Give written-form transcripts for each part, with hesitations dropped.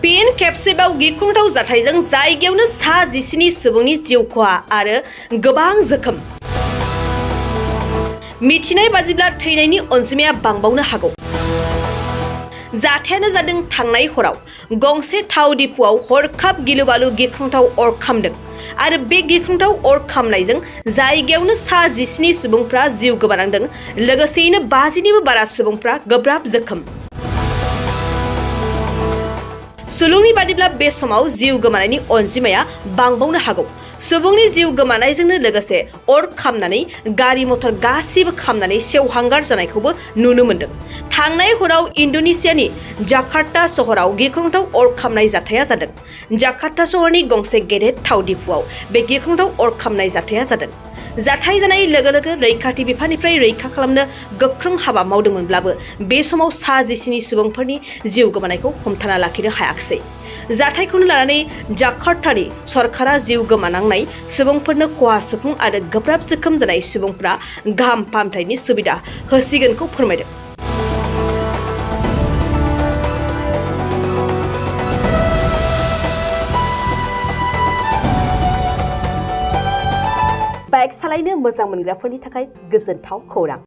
फिन खेबसेबाव गिख्रंथाव जाथायजों जायगायावनो सा 17 सुबुंनि जिउ खहा आरो गोबां जोखोम। मिथिनाय बादिब्ला थैनायनि अनजिमाया बांबावनो हागौ। जाथायानो जादों थांनाय हराव गंसे थाव डिपुआव हरखाब गिलुबालु गिख्रंथाव अर खामदों आरो बे गिख्रंथाव अर खामनायजों जायगायावनो सा 17 सुबुंफ्रा जिउ गोमानांदों, लोगोसेयैनो 50निबो बारा सुबुंफ्रा गोब्राब जोखोम। सुलुंनि बादिब्ला बे समाव जिउ गोमानायनि अनजिमाया बांबावनो हागौ। सुबुंनि जिउ गोमानायजोंनो लोगोसे अर खामनानै गारि मटर गासिबो खामनानै सेवहांगार जानायखौबो नुनो मोन्दों। थांनाय हराव इन्ड'नेसियानि जाकार्ता सहराव गिख्रंथाव अर खामनाय जाथाया जादों। जाकार्ता सहरनि गंसे गेदेर थाव डिपुआव बे गिख्रंथाव अर खामनाय जाथाया जादों। जाथाय जानाय लोगो लोगो रैखाथि बिफाननिफ्राय रैखा खालामनो गोख्रों हाबा मावदोंमोनब्लाबो बे समाव सा 17 सुबुंफोरनि जिउ गोमानायखौ हमथाना लाखिनो हायाखिसै। जाथायखौनो लानानै जाकार्तानि सरकारा जिउ गोमानांनाय सुबुंफोरनो खहा सुफुं आरो गोब्राब जोखोम जानाय सुबुंफोरा गाहाम फाहामथायनि सुबिदा होसिगोनखौ फोरमायदों। बाइक सालायनो मोजां मोनग्राफोरनि थाखाय गोजोनथाव खौरां।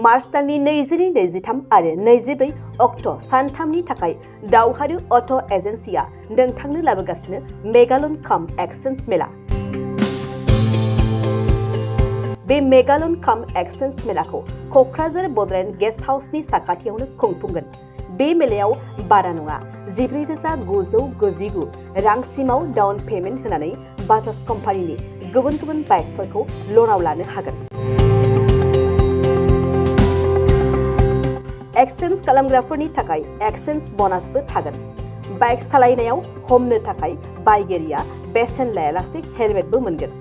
मार्च दाननि 22, 23 आरो 24 अक्ट' सानथामनि थाखाय दावहारु अट' एजेन्सिया नोंथांनो लाबोगासिनो मेगालन काम एक्सचेन्ज मेला। बे मेगालन काम एक्सचेन्ज मेलाखौ क'क्राझार बड'लेण्ड गेस्ट हाउसनि साखाथियावनो खुंफुंगोन। बे मेलायाव बारा नङा 14,999 रांसिमाव डाउन पेमेन्ट होनानै बाजाज कम्पानिनि गुबुन गुबुन बाइकफोरखौ ल'नाव लानो हागोन। एक्सचेन्ज खालामग्राफोरनि थाखाय एक्सचेन्ज ब'नासबो थागोन। बाइक सालायनायाव हमनो थाखाय बायगिरिया बेसेन लायालासे हेलमेटबो मोनगोन।